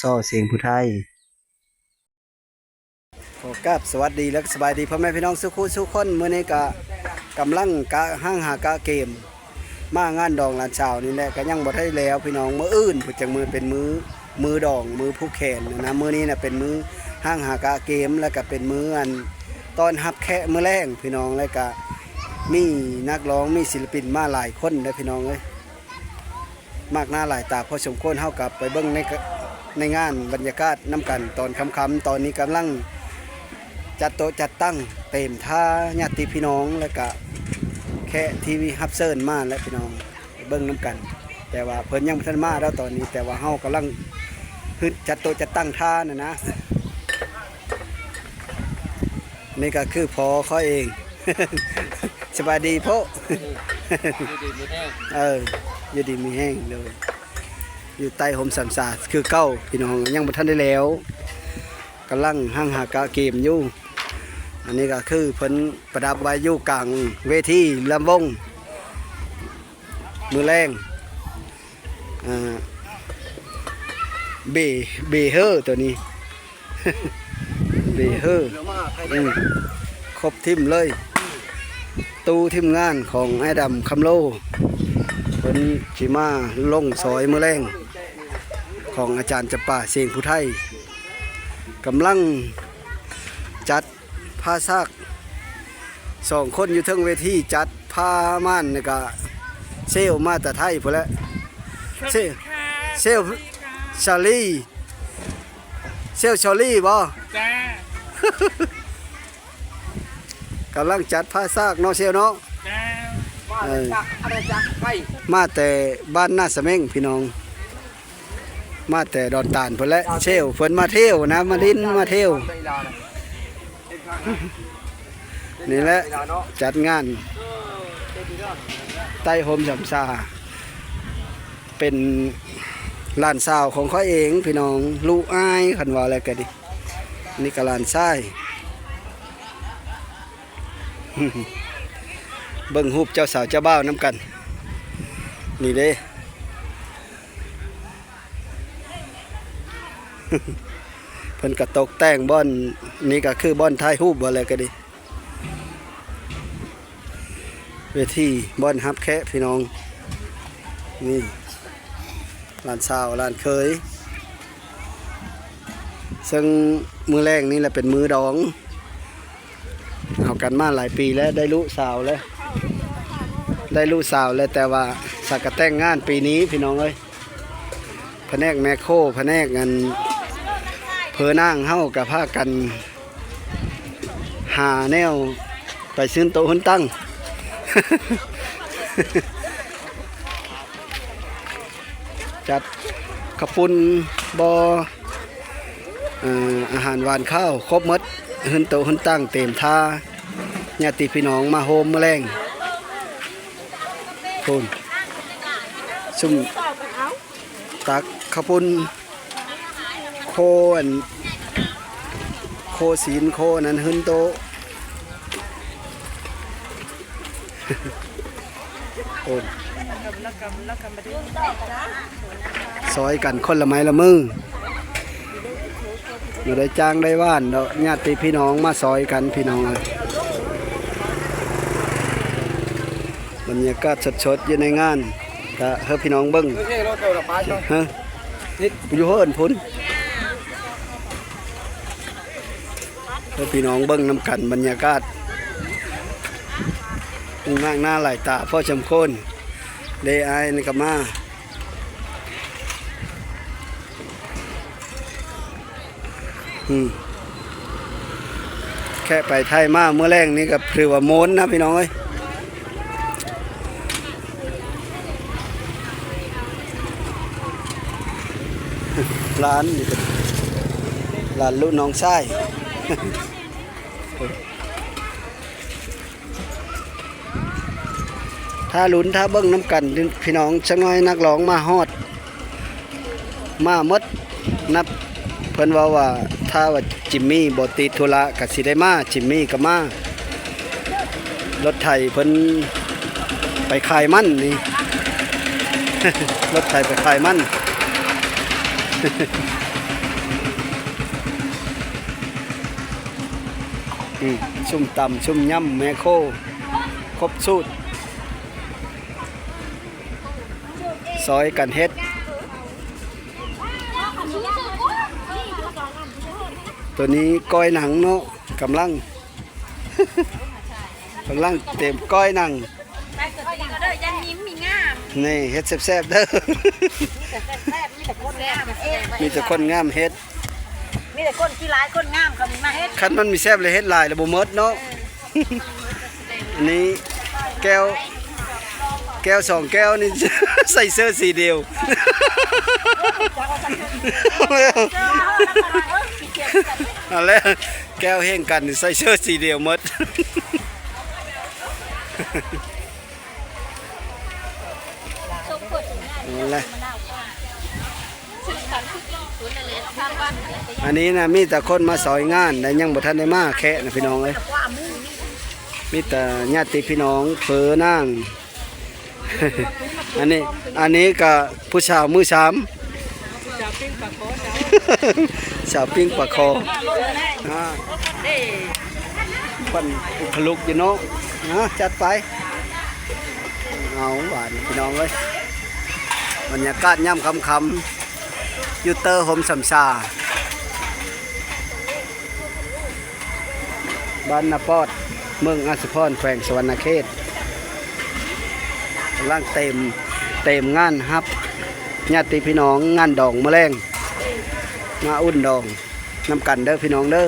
ซ่อเสียงผู้ไทยขอกราบสวัสดีและสบายดีพ่อแม่พี่น้องสุขุสุขคนมื้อนี้ก็กำลังกะห้างหากะเกมมางานดองลานเช้านี่แหละก็ยังบ่ได้แล้วพี่น้องมื้ออื่นผู้จังมือเป็นมือดองมือผู้แขนนะมื้อนี้น่ะเป็นมื้อห้างหากะเกมแล้วก็เป็นมื้ออันตอนรับแขกมื้อแรงพี่น้องแล้วก็มีนักร้องมีศิลปินมาหลายคนเด้อพี่น้องเอ้ยมากหน้าหลายตาพอสมควรเฮากับไปเบิ่งในงานบรรยากาศน้ำกันตอนค่ำๆตอนนี้กำลังจัดโต๊ะจัดตั้งเต็มท่าญาติพี่น้องแล้วก็แค่ทีวีฮับเซิร์นมาแล้วพี่น้องเบิ่งน้ำกันแต่ว่าเพิ่นยังบ่ทันมาแล้วตอนนี้แต่ว่าเฮากำลังจัดโต๊ะจัดตั้งท่านะนี่ก็คือพอเขาเอง สบายดีพ่อ อยู่ดีมีแห้งเลยอยู่ใต้ห่มสามสาคือเก้าพี่น้องยังบ่ทันได้แล้วกำลังห้างหากะเกมอยู่อันนี้ก็คือเพิ่นประดับไว้อยู่กลางเวทีลำวงมือแรงเบเฮอร์ตัวนี้ เบเฮอร์ครบทิมเลยตู้ทีมงานของไอ้ดำคำโลเพิ่นสิมาลงซอยมือแรงของอาจารย์จับป่าเสียงผู้ไทยกำลังจัดผ้าซาก2 คนอยู่เทิงเวทีจัดผ้าม่านนี่ก็เซลมาแต่ไทยพุ่นแหละเซลชาลีบ่จ้ากำลังจัดผ้าซากเนาะเซลเนาะมาแต่บ้านหน้าสะเม้งพี่น้องมาแต่ดอนตาลเพิ่นและเชลเพิ่นมาเที่ยวนะมาดินมาเที่ยวนี่แหละจัดงานใต้โฮมสำซาเป็นลานสาวของเขาเองพี่น้องลูกอ้ายคันว่าอะไรกันดินี่ก็ลานทรายเบิ่งรูปเจ้าสาวเจ้าบ่าวน้ำกันนี่เด้ เพิ่นก็ตกแต่งบ่อนนี่ก็คือบ่อนถ่ายรูปบ่อะไรก็ดีเวทีบ่อนฮับแคะพี่น้องนี่ลานสาวลานเคยซึ่งมือแรกนี่แหละเป็นมือดองเอากันมาหลายปีแล้วได้ลูกสาวแล้วแต่ว่าสักกะแต่งงานปีนี้พี่น้องเอ้ยแผนกแมคโครแผนกงานเพอนั่งเฮากับผ้ากันหาแนวไปซื้อโต๊ะหุ้นตั้ง จัดขปุนบออาหารหวานข้าวครบหมดหุ้นโต๊ะหุ้นตั้งเต็มท่าญาติพี่น้องมาโฮมแมลงพูนซุ่มตักขปุนโคศีลโคนั้นหึนโตโอนซอยกันคนละไม้ละมือมาได้จ้างได้ว่านเนาะญาติพี่น้องมาซอยกันพี่น้องเลยบรรยากาศสดๆอยู่ในงานก็เฮ้พี่น้องเบิ้งฮะอยู่เฮิร์นพุ่นเฮ้พี่น้องเบิ้งน้ำกันบรรยากาศมากหน้าหลายตาพ่อจำโคนเลไอนี่ก็มาแค่ไปไทยมาเมื่อแรกนี่ก็ถือว่าโม้นนะพี่น้องเอ้ยร้านนี่ร้านลูกน้องชายถ้าลุ้นถ้าเบิ้งน้ำกันพี่น้องชักน้อยนักร้องมาฮอดมาหมดนับเพิ่นว่าถ้าว่าจิมมี่บ่ติดธุระก็สิได้มาจิมมี่ก็มารถไถเพิ่นไปขายมันนี่ รถไถไปขายมัน ชุ่มตำชุ่มยำแมโคครบสูตรซอยกันเฮ็ดตัวนี้ก้อยหนังเนาะกำลัง เต็มก้อยหนังนี่เฮ็ดแซ่บๆเด้อ มีแต่คนงามเฮ็ดมีแต่คนที่ร้ายคนงามก็มีมาเฮ็ดคันมันมีแซ่บเลยเฮ็ดหลายแล้วบ่หมดเนาะ อันนี้แก้ว2แก้วนี่ ใส่เสื้อสีเดียว อะไรแก้วแห้งกันใส่เสื้อสีเดียวหมด อะไรอันนี้นะมีแต่คนมาซอยงานแต่ยังบ่ทันได้มาแค่นะพี่น้องเอ้ยมีแต่ญาติพี่น้องเฟอนาง อันนี้ก็ผู้สาวมือสาม สาวปิ้งปลาคอปันอุคลุกอยู่เนาะนะจัดไปเอาหวานพี่น้องเอ้ยบรรยากาศย่ำคำยูเตอร์โฮมสัมซาบ้านนาปอดเมืองอาสุพรแขวงสวรรณเขตกำลังเต็มงานครับญาติพี่น้องงานดองแมลงมาอุ่นดองน้ำกันเด้อพี่น้องเด้อ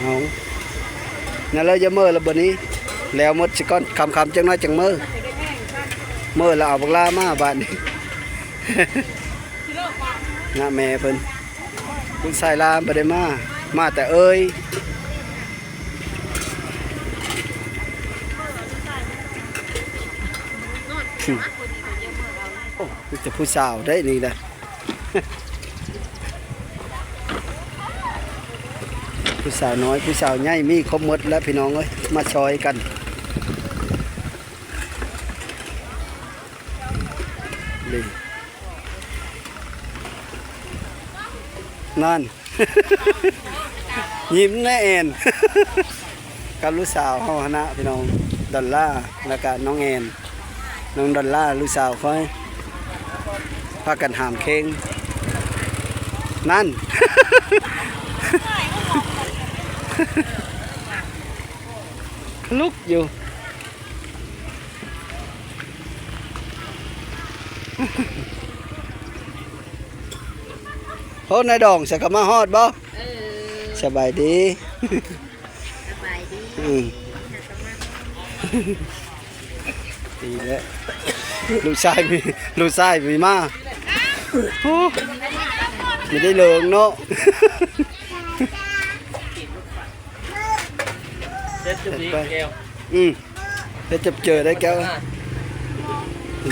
เอานั่นเราจะเมื่อแล้วบนนี้แล้วหมดสิก้อนคำจังน้อยจังเมื่อเราเอาบักลามาบ้านนี้ น้าแม่เพิ่นคุณสายลามบ่ได้มาแต่เอ้ยโอ้จะผู้สาวได้นี่แหละ ผู้สาวน้อยผู้สาวใหญ่มีครบหมดแล้วพี่น้องเอ้ยมาซอยกันนี่นั่น ยิ้มแน่เอ็น กับลูกสาวเขานะพี่น้องดอลล่าแล้วก็น้องเอ็นน้องดอลล่าลูกสาวเขาพากันหามเค้งนั่น ลุกอยู่ โหนายดองสักมาฮอดบ่สบายดีดีแล้วลูกชายมีมาไม่ได้เหลืองเนาะเด็ดจุดแก้วเด็ดจับเจอได้แก้ว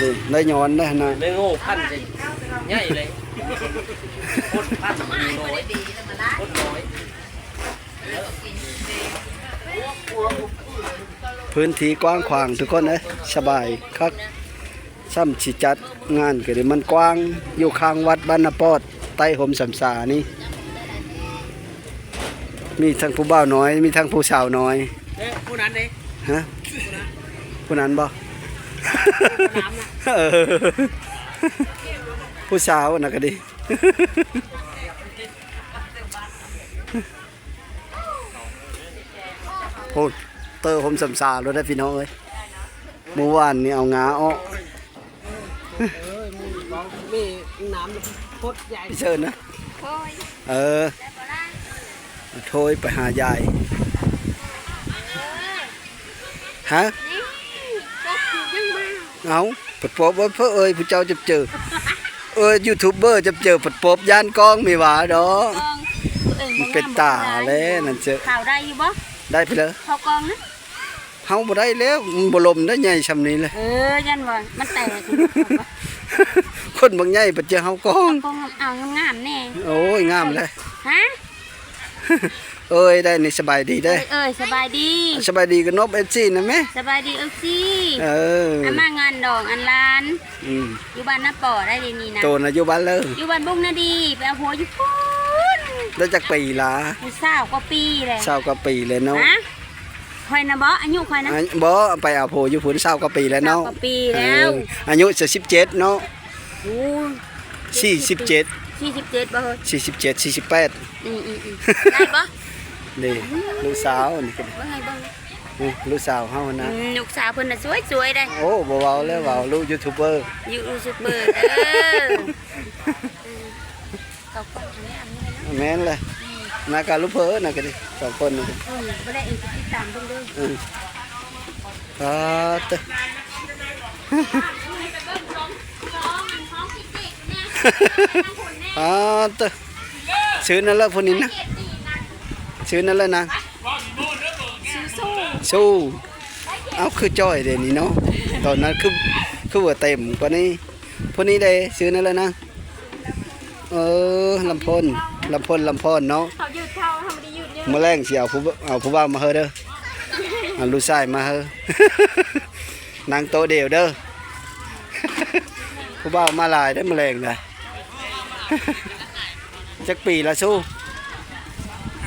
นี่ได้ย้อนได้นะได้โง่พันสิใหญ่เลยโคตรพันน้อยโคตรน้อยพื้นที่กว้างขวางทุกคนเลยสบายครับซ้ำชิจัดงานก็ได้มันกว้างอยู่ข้างวัดบ้านนาปอดใต้ห่มสำสานี่มีทั้งผู้บ่าวน้อยมีทั้งผู้สาวน้อยผู้นั้นเลยฮะผู้นั้นบ่ผู้สาวน่ะก็ดีโอ้เตอร์ผมสำสาแล้วได้พี่น้องเอ้ยเมื่อวานนี่เอางาอ้อมีน้ำพดใหญ่เชิญนะโทยไปหายายฮะเอาปัดปอบเพื่อเอ้ยผู้เจ้าจะเจอยูทูบเบอร์จะเจอปัดปอบย่านกล้องมีหวาดอกมันเป็นตาแล้วนั่นเจอข่าวได้อยู่บ่ได้ไปเลยเขากองนะเขาบ่ได้แล้วมันบ่ลมได้ใหญ่ชำนี้เลยยันว่ามันแตก คนบางใหญ่ปัดเจอเขากองเอางามแน่โอ้ยงามเลยฮะ เอ้ยได้นี่สบายดีได้ เอ้ยสบายดี สบายดีกับนบเอฟซีนะแม่ สบายดีสิ เออ อามางานดอกอันล้าน อืม อยู่บ้านนาปอได้ดีนี่นะ โตนะอยู่บ้านเลย อยู่บ้านบุ้งนาดีไปเอาหัวอยู่พุ่น แล้วจักปีละ ผู้สาวกว่าปีเลย 20กว่าปีเลยเนาะ ฮะคอยนะบ่อายุคอยนะ บ่ไปเอาโผอยู่พุ่น20กว่าปีแล้วเนาะ 20กว่าปีแล้ว อายุจะ17เนาะ โอ้ 47 47บ่เฮ้ย 47 48 ได้บ่ นี่ลูกสาวนี่ก็ ว่าไงบ่ ลูกสาวเฮานะ ลูกสาวเพิ่นน่ะสวยๆได้ โอ้บ่เว้าแล้วเว้าลูกยูทูบเบอร์ อยู่ซุปเปอร์เขาก็อันนี้อันนี้นะ แม่นเลยนากาลูกเพ้อน่ะก็ดิสองคนนี่ก็ บ่ได้เองติดตามเบิ่งเด้อ ตึตึซื้อนั่นละคนนี้นะซื้อนั่นละนะสู้เอาคือจ้อยเดี๋ยวนี้เนาะตอนนั้นคือว่าเต็มกว่านี้พวกนี้ได้ซื้อนั่นละนะลำพอนเนาะ เขายืดเท้าทำไม่ได้ยืดเยอะ มาแรงสิเอาผู้บ่าวมาเฮอเด้อเอาลูกชายมาเฮอ นางโตเดียวเด้อ ผู้บ่าวมาหลายได้อมาแรงเลย จักปีละสู้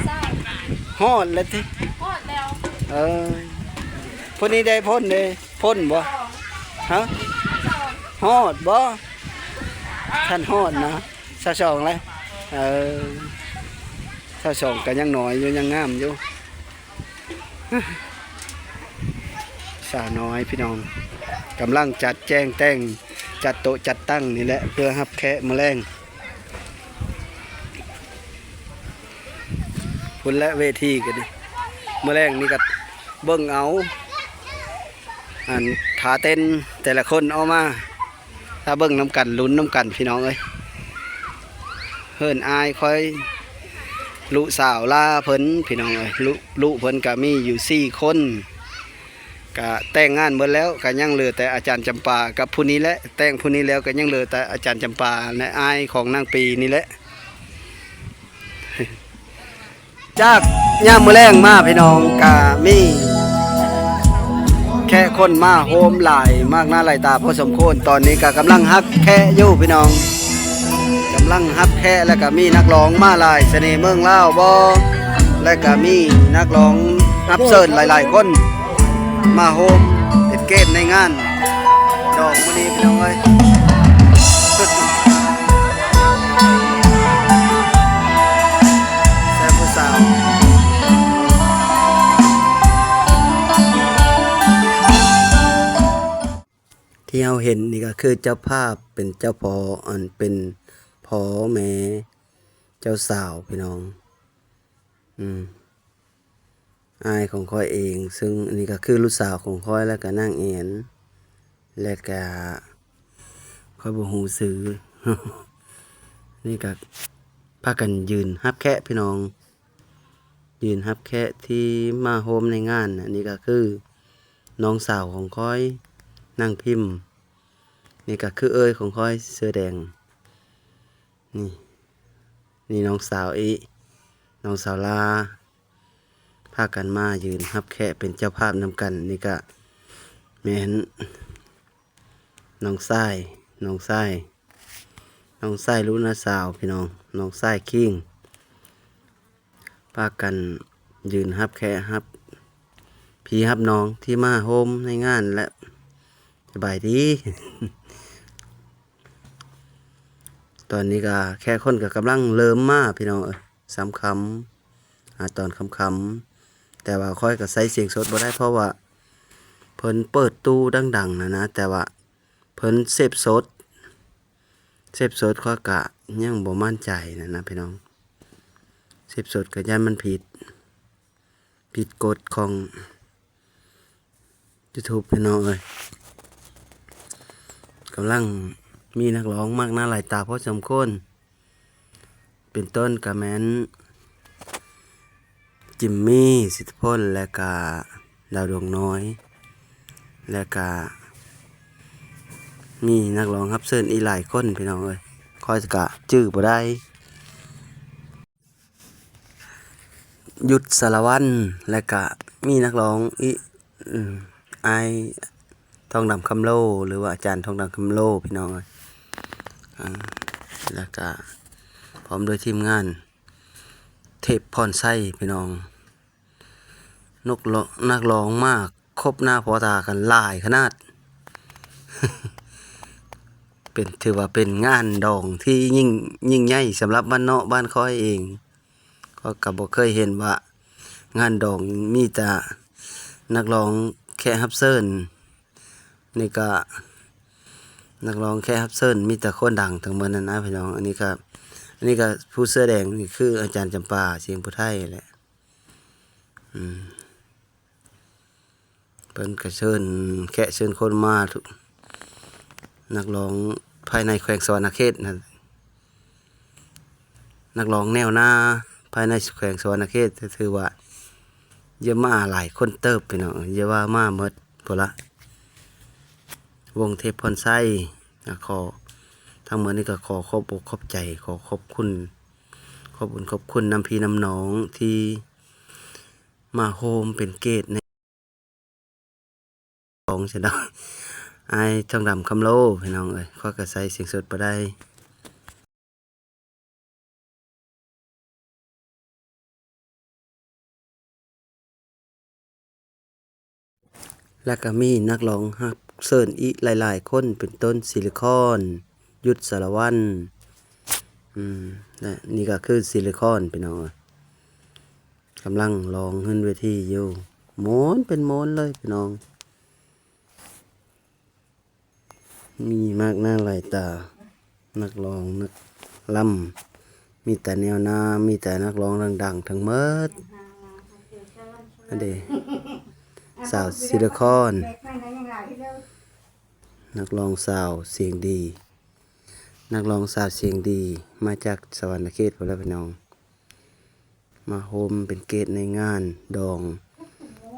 ใช่ ฮอดแล้วที โคตรแล้ว เออพวกนี้ได้พ่นเด้พ่นบ่ฮะฮอดบ่ท่านฮอดนะซะสองเลยซะสองก็ยังน้อยอยู่ยังงามอยู่ สาวน้อยพี่น้องกำลังจัดแจงแต่งจัดโต๊ะจัดตั้งนี่แหละเพื่อรับแขกแมลงพุ่นและเวทีกันดิแมลงนี่ก็เบิ่งเอาอันขาเต้นแต่ละคนเอามาถ้าเบิ่งน้ำกันลุ้นน้ำกันพี่น้องเอ้ยเฮิ่นอายคอยลุสาวลาเพิ่นพี่น้องเอ้ยลุเพิ่นก็มีอยู่4คนก็แต่งงานหมดแล้วก็ยังเหลือแต่อาจารย์จำปากับผู้นี้แหละแต่งผู้นี้แล้วก็ยังเหลือแต่อาจารย์จำปาและอายของนางปีนี่แหละ จากย่ามมือแรงมาพี่น้องกามีแค่คนมาโฮมหลายมากหน้าหลายตาพอสมควรตอนนี้ก็กำลังฮักแค่อยู่พี่น้องกำลังฮักแค่แล้วก็มีนักร้องมาหลายเสน่ห์เมืองลาวบ่และก็มีนักร้องรับเชิญหลายๆคนมาโฮมเป็นเกตในงานดอกมื้อนี้พี่น้องเอ้ย แซ่บผู้สาวที่เราเห็นนี่ก็คือเจ้าภาพเป็นเจ้าพ่ออันเป็นพ่อแม่เจ้าสาวพี่น้องอายของค่อยเองซึ่งอันนี้ก็คือลูกสาวของค่อยแล้วก็นางเอ็นและก็ค่อยบ่ฮู้ชื่อ นี่ก็พากันยืนฮับแคะพี่น้องยืนฮับแคะที่มาโฮมในงานอันนี้ก็คือน้องสาวของค่อยนั่งพิมพ์นี่ก็คือเอ้ยของค่อยเสื้อแดงนี่น้องสาวน้องสาวลาพากันมายืนฮับแคะเป็นเจ้าภาพนำกันนี่ก็แม่นน้องชายรู้นะสาวพี่น้องน้องชายคิงพากันยืนฮับแค่ฮับพี่ฮับน้องที่มาโฮมในงานและสบายดี ตอนนี้ก็แค่คนก็กำลังเริ่มมาพี่น้องสามคำตอนคำแต่ว่าค่อยก็ใส่เสียงสดบ่ได้เพราะว่าเพิ่นเปิดตู้ดังๆนะแต่ว่าเพิ่นเสพสดข้อกะยังบ่มั่นใจนะพี่น้องเสพสดก็ยันมันผิดกฎของ YouTube พี่น้องกำลังมีนักร้องมากหน้าหลายตาเพราะสมควรเป็นต้นกะแมนจิมมี่สิทธิพลและกะดาวดวงน้อยและกะมีนักร้องรับเชิญอีหลายคนพี่น้องคอยกะชื่อบ่ได้ ยุทธสารวัตรและก็มีนักร้องไอทองดำคำโลหรือว่าอาจารย์ทองดำคำโลพี่น้องแล้วก็พร้อมด้วยทีมงานเทพพรไส้พี่น้องนักร้องมากครบหน้าพอตากันหลายขนาด ถือว่าเป็นงานดองที่ยิ่งใหญ่สำหรับบ้านเนาะบ้านค่อยเองก็บ่เคยเห็นว่างานดองมีแต่นักร้องแค่ฮับเซิร์นนี่ก็นักร้องแค่ฮับเซิร์นมีแต่คนดังทั้งหมดนั่นนะพี่น้องอันนี้ก็ผู้เสื้อแดงนี่คืออาจารย์จำปาเสียงผู้ไทยแหละเพิ่นก็เชิญคนมาทุกนักร้องภายในแขวงสวรรณเขตนั่นนักร้องแนวหน้าภายในแขวงสวรรณเขตถือว่าเยอะมาหลายคนเติบไปเนาะเยอะว่ามาหมดพุ่นละวงเทพพรไส้ขอทั้งหมดนี้ก็ขอขอบอกขอบใจขอขอบคุณน้ำพี่น้ำน้องที่มาโฮมเป็นเกตในของเสียดายไอ้ทองดำคำโลพี่น้องเอ้ยข้อกระใสเสียงสดไปได้แล้วก็มีนักร้องฮับเซิร์นอีกหลายๆคนเป็นต้นซิลิคอนยุทธสารวัตรนี่ก็คือซิลิคอนพี่น้องกำลังร้องขึ้นเวทีอยู่โมนเป็นโมนเลยพี่น้องมีมากหน้าหลายตานักร้องนักล่ำมีแต่แนวหน้ามีแต่นักร้องดังๆทั้งหมดอันเดสาวซิลิคอนนักร้องสาวเสียงดีนักร้องสาวเสียงดีมาจากสวรรณเขตพนแล้วพี่น้องมาโฮมเป็นเกตในงานดอง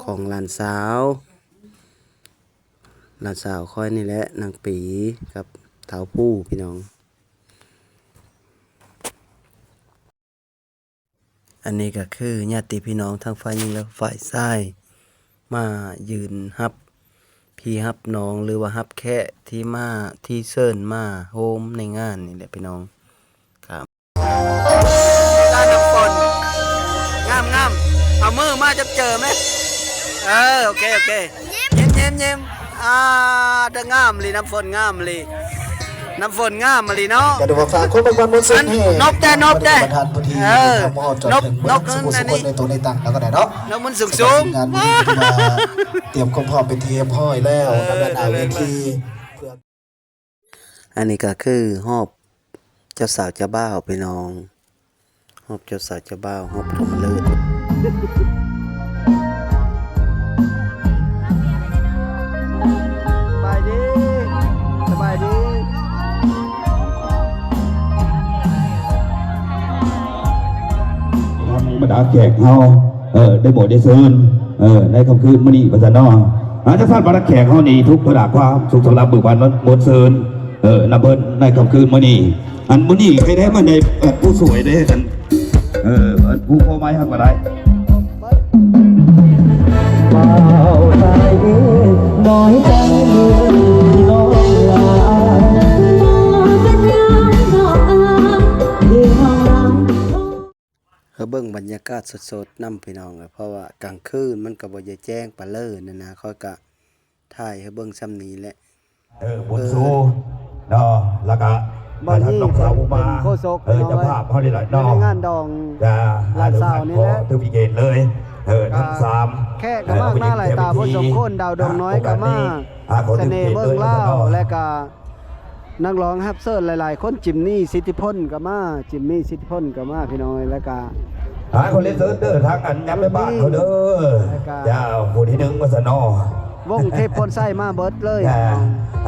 ของหลานสาวค่อยนี่แหละนางปีกับเท้าผู้พี่น้องอันนี้ก็คือญาติพี่น้องทั้งฝ่ายหญิงและฝ่ายชายมายืนฮับพี่ฮับน้องหรือว่าฮับแค่ที่มาที่เซิร์นมาโฮมในงานนี่แหละพี่น้องครับด้านน้ำฝนงามเอามือมาจับเจอไหมโอเคเย็มเด้องามเลยน้ำฝนงามเลยน้ำฝนงามมาเลยเนาะอย่าดูว่าฝากคนบางวันบนเส้นให้นกแต่ประธานพอดีนกในตัวในตังแล้วก็ได้เนาะนกมันสูงงานนี้มาเตรียมความพร้อมเป็นทีมห้อยแล้วนำด้านหน้าเวทีอันนี้ก็คือหอบเจ้าสาวเจ้าบ่าวพี่น้องหอบเจ้าสาวเจ้าบ่าวหอบพรหมฤกษ์สบายดีบรรดาแขกเฮาได้หมดได้เซินได้คำคืนมื้อนี้ประจันเนาะจะสร้างบรรดาแขกเฮานี่ทุกประดาความสุขสำหรับมื้อวันหมดเซินนับเบิ้ลในคำคืนมื้อนี้อันมื้อนี้ใครได้มาในผู้สวยได้กันผู้พ่อไม้ฮักมาได้น้อยใจเมืองที่น้องลาเบิ่งบรรยากาศสดๆนำพี่น้องเพราะว่ากลางคืนมันก็บ่ได้แจ้งปานเลิศนั่นนะค่อยก็ถ่ายให้เบิ่งซ้ำนี้แหละบนสู้เนาะแล้วก็ทางน้องสาวอุมาเจ้าภาพเขาได้หลายน้องงานดองหลานสาวนี่แหละถือพิเกตเลยทั้ง3แค่ก็มากหน้าหลายตาบ่สมคนดาวดงน้อยก็มาเสน่ห์เบิ่งลาวและก็นักร้องฮับเซิร์นหลายๆคนจิมมี่สิทธิพลก็มาพี่น้อยแล้วก็คนเล่นเซิร์ฟเด้อทางอันย้ำไปบ้านเขาเด้อเจ้าผู้ที่1มาสนอวงเทพพรไส้มาเบิดเลย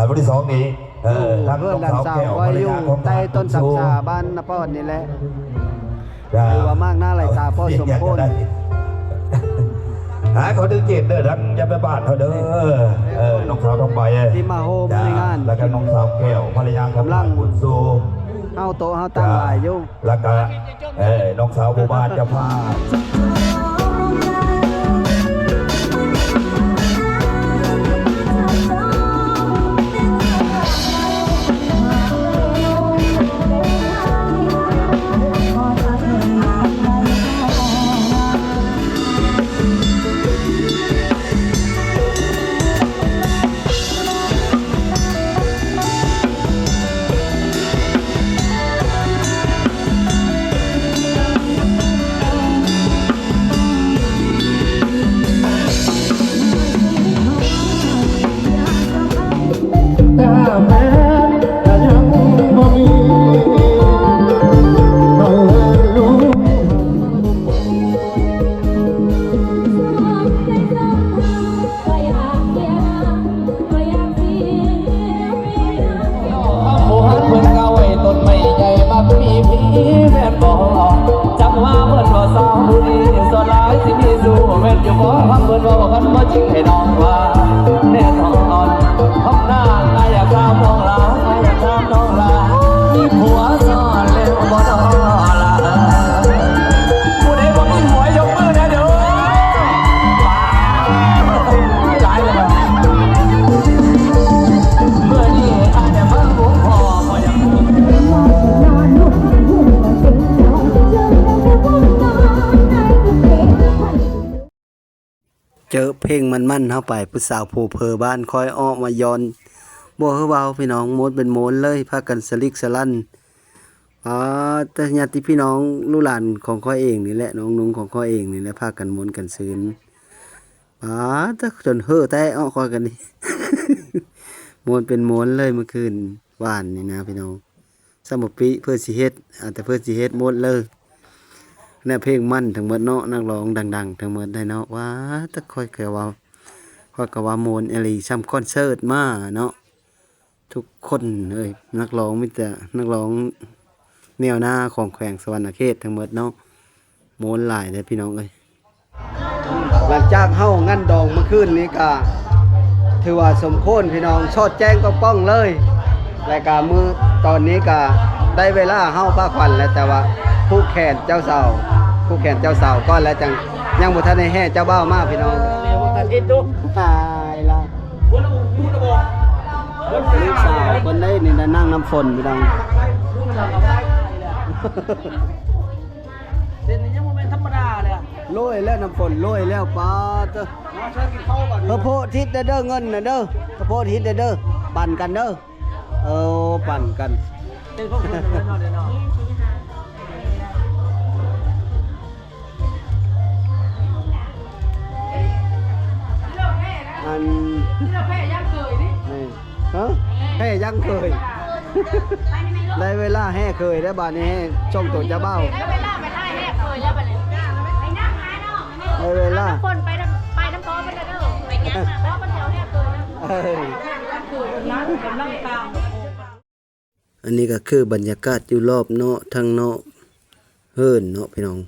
ผู้ที่2นี้ทาง เพื่อนหลานสาวไว้อยู่ใต้ต้นสักษาบ้านนป้อนนี่แหละถือว่ามากหน้าหลายตาพ่อสมโภชเขาดึงเกตเด้อทั้งย้ำไปบ้านเขาเด้อน้องสาวทองใบที่มาโฮมในงานแล้วก็น้องสาวแก้วภรรยากำลังบุญสูเฮาโตเฮาตั้งหลายอยู่แล้วก็น้องสาวโบบานจะพา เจอเพลงมันๆเข้าไปผู้สาวผู้เพอบ้านคอยอ้อมาย้อนบ่เฮาเว้าพี่น้องโมดเป็นโมนเลยพากันสลิกสลั่นแต่ญาติพี่น้องลูกหลานของข้อยเองนี่แหละน้องนุงของข้อยเองนี่แหละพากันม้วนกันซื้นแต่จนเฮ้อแต่อ้อคอยกันนี่ โมนเป็นโมนเลยเมื่อคืนวานนี่นะพี่น้องสมปิเพื่อสิเฮ็ดแต่เพื่อสิเฮ็ดหมดเลยเนี่ยเพลงมันทั้งหมดเนาะนักร้องดังๆทั้งหมดได้เนาะแต่ค่อยก็ว่าโมนอหลีซ้ำคอนเสิร์ตมาเนาะทุกคนเอ้ยนักร้องมีแต่นักร้องแนวหน้าของแขวงสวรรณเขตทั้งหมดเนาะโมนหลายเลยพี่น้องเอ้ยหลังจากเฮางั้นดองเมื่อคืนนี้ก็ถือว่าสมควรพี่น้องชอดแจ้งก็ป้องเลยรายการมือตอนนี้ก็ได้เวลาเฮาพาขวัญแล้วแต่ว่าผู้แขนเจ้าสาวก็แล้วจังยังบ่ทันได้แห่เจ้าบ่าวมาพี่น้องตายละลูกสาวคนได้นี่นะนั่งน้ำฝนพี่น้องเส้นนี้ยังโมเมนต์ธรรมดาเลยอ่ะ โรยแล้วน้ำฝนโรยแล้วป้าเด้อ มาช่วยกินข้าวก่อน พระโพธิ์ทิศเด้อเงินน่ะเด้อพระโพธิ์ทิศเด้อปั่นกันเด้อปั่นกัน เป็นพวกคุณเนาะเดี๋ยวเนาะ อันแพ้ยังเคยนี่ฮะแพ้ยังเคย ได้เวลาแห่เคยได้บาดนี้แห่ช่องตัวเจ้าเบ้า ได้เวลาไปได้แหกเคยแล้วไปเลยไปนั่งหาเนาะ ได้เวลา คนไปน้ำพอมันเด้อไปแง่เพราะมันแถวแหกเคยแล้ว กำลังตาม อันนี้ก็คือบรรยากาศอยู่รอบเนาะทางเนาะเฮิรนเนาะพี่น้อง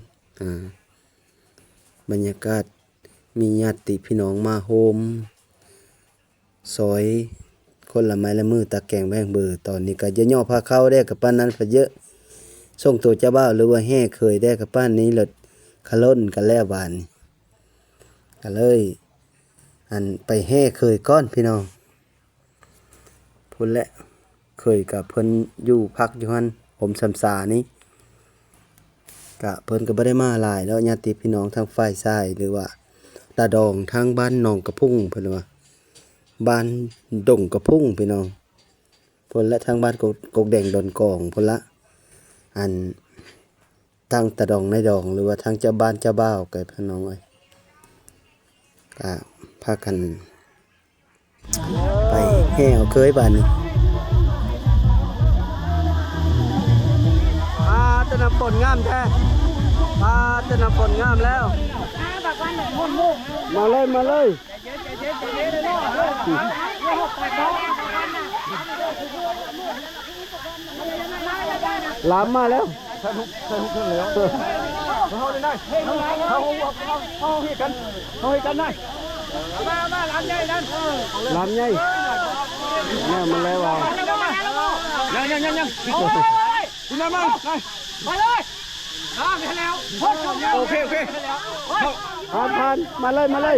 บรรยากาศมีญาติพี่น้องมาโฮมซอยคนละไม้ละมือตะแกงแบงเบอร์ตอนนี้ก็จะย่อพาเข้าได้กับป้านนั้นพอเยอะส่งตัวเจ้าบ่าวหรือว่าแห่เคยได้กับป้านนี้หลดขล้นกันแล้วบานก็เลยอันไปแห่เคยก้อนพี่น้องพุ่นแหละเคยกับเพิ่นอยู่พักอยู่หั่นผมสำสานี้กะเพิ่นก็บ่ได้มาหลายแล้วญาติพี่น้องทางฝ่ายซ้ายหรือว่าตาดองทางบ้านหนองกระพุ่งเพิ่นว่าบ้านดงกระพุ่งพี่น้องเพิ่นและทางบ้านกกแดงดอนกองเพิ่นละอันทางตาดองในดองหรือว่าทางเจ้าบ้านเจ้าบ่าวก็พี่น้องเอ้ยก็พากันไปแห่เอาเคยบ้านนี้จะนำฝนงามแท้จะนำฝนงามแล้วมาเลยลามมาแล้วสนุกขึ้นแล้วเขาเลยได้เขาให้กันได้มาลามใหญ่นั่นลามใหญ่เนี่ยมันแล้วว่ายังคุณน้ำมันมาเลยไปแล้วโอเคผ่านมาเลยหมดแล้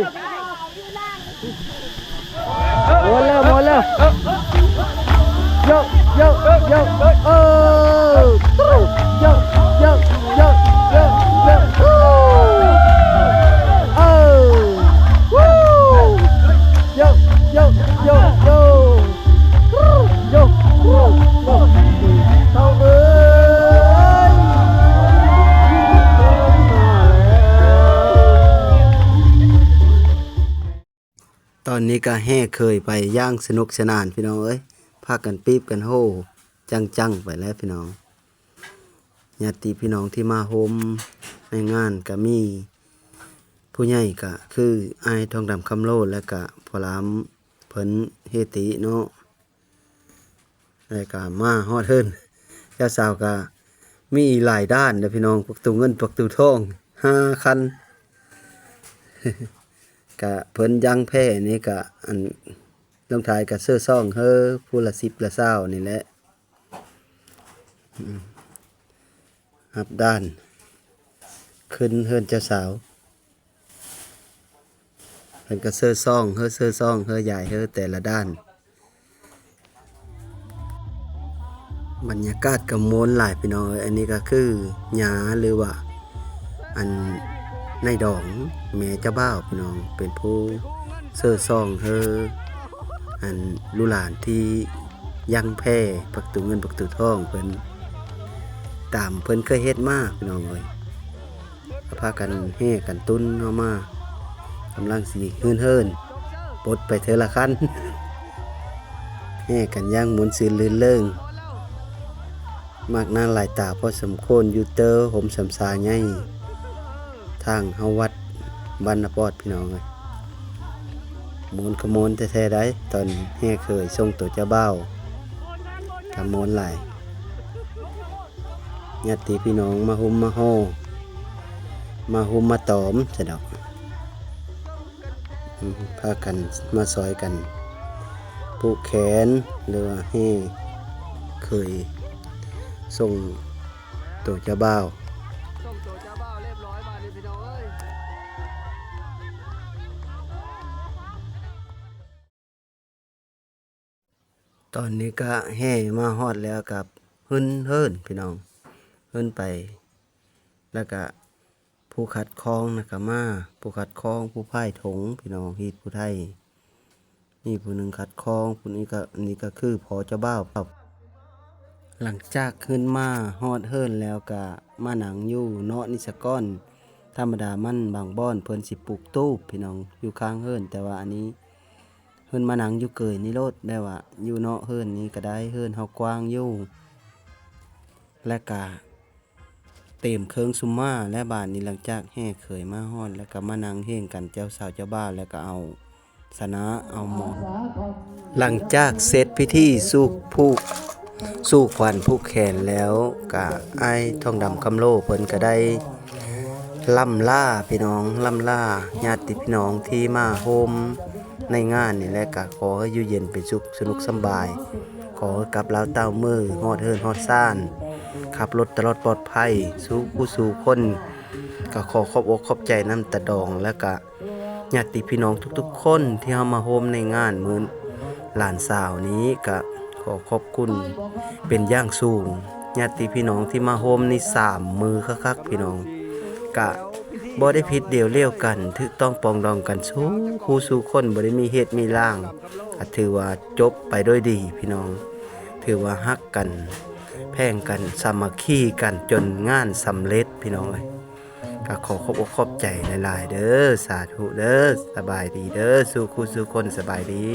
วโยโยโยโยตอนนี้ก็แห่เคยไปย่างสนุกสนานพี่น้องเอ้ยพากันปีบกันโห่จังไปแล้วพี่น้องญาติพี่น้องที่มาโฮมในงานก็มีผู้ใหญ่ก็คืออ้ายทองดำคำโลดและก็พ่อหลามเพิ่นเฮติเนาะแล้วก็มาฮอดเฮิรนเจ้าสาวก็มีหลายด้านเด้อพี่น้องประตูเงินประตูทอง5 คัน กะเพิ่นยังแพ้นี่กะอันลงท้ายกะเสื้อซ่องเฮ้อผู้ละ10ละ20นี่แหละครับด้านขึ้นเฮิรนเจ้าสาวเพิ่นก็เสื้อซ่องเฮ้อใหญ่เฮ้อแต่ละด้านบรรยากาศก็ม้วนหลายพี่น้องอันนี้ก็คือหญ้าหรือว่าอัน ในดองแม่เจ้าบ่าวพี่น้องเป็นผู้เสื้อซองเธออันลูกหลานที่ยังแพ้ปักตูเงินปักตูทองเพิ่นตามเพิ่นเคยเฮ็ดมาพี่น้องเอ้ยพากันเฮกันตุ้นเฮามากำลังสิเฮินปลดไปเทอละคัน แห่กันย่างหมุนซื่นลื่นเริงมากหน้าหลายตาพอสมควรอยู่เตอร์ผมสำสาใหญ่ทางเฮาวัดบ้านนาปอดพี่น้องเลยหมุนขโมนแท้ๆได้ตอนแห่เคยส่งตัวเจ้าบ่าวขโมนหลายญาติพี่น้องมาหุมมาโฮมาหุมมาตอมสะดอกพากันมาซอยกันผูกแขนหรือว่าให้เคยส่งตัวเจ้าบ่าวส่งตัวเจ้าบ่าวเรียบร้อยมาดิพี่น้องเอ้ย ตอนนี้ก็แห่มาฮอดแล้วกับเฮิ่นพี่น้องเฮิ่นไปแล้วก็ผู้ขัดคล้องนะครับมาผู้ขัดคล้องผู้พ่ายถงพี่น้องฮีดผู้ไทยนี่ผู้หนึ่งขัดคล้องผู้นี้ก็อันนี้ก็คือพอเจ้าบ่าวครับหลังจากขึ้นมาฮอดเฮิ่นแล้วก็มาหนังอยู่เนาะนิสกรธรรมดามันบางบ้อนเพิ่นสิปลูกตู้พี่น้องอยู่ข้างเฮิ่นแต่ว่าอันนี้เฮิ่นมาหนังอยู่เกยนี่โลดได้ว่าอยู่เนาะเฮิ่นนี้ก็ได้เฮิ่นเฮากว้างอยู่และก็เต็มเครื่องซุมมาและบานนี้หลังจากแห่เคยมาฮอดแล้วก็มานั่งเฮงกันเจ้าสาวเจ้าบ้านแล้วก็เอาสนะเอาหมอนหลังจากเสร็จพิธีสู้ขวัญผูกแขนแล้วก็ไอ้ทองดำคำโลเพิ่นก็ได้ล่ำล่าพี่น้องล่ำล่าญาติพี่น้องที่มาโฮมในงานนี่แหละก็ขอให้อยู่เย็นเป็นสุขสนุกสบาย ขอกับลาวเต้ามือฮอดเฮินฮอดซ่านขับรถตลอดปลอดภัยสู่ผู้สู่คนก็ขอขอบอกขอบใจน้ำตาดองและก็ญาติพี่น้องทุกๆคนที่เฮามาโฮมในงานมื้อหลานสาวนี้ก็ขอขอบคุณเป็นอย่างสูงญาติพี่น้องที่มาโฮมนี่3มือคักๆพี่น้องก็บ่ได้ผิดเดียวเลี้ยวกันถูกต้องปองดองกันสู้ผู้สู่คนบ่ได้มีเหตุมีร่างก็ถือว่าจบไปด้วยดีพี่น้องถือว่าฮักกันแพ่งกันสามัคคีกันจนงานสำเร็จพี่น้องเอ้ยก็ขอขอบอกขอบใจหลายๆเด้อสาธุเด้อสบายดีเด้อสู่คู่สู่คนสบายดี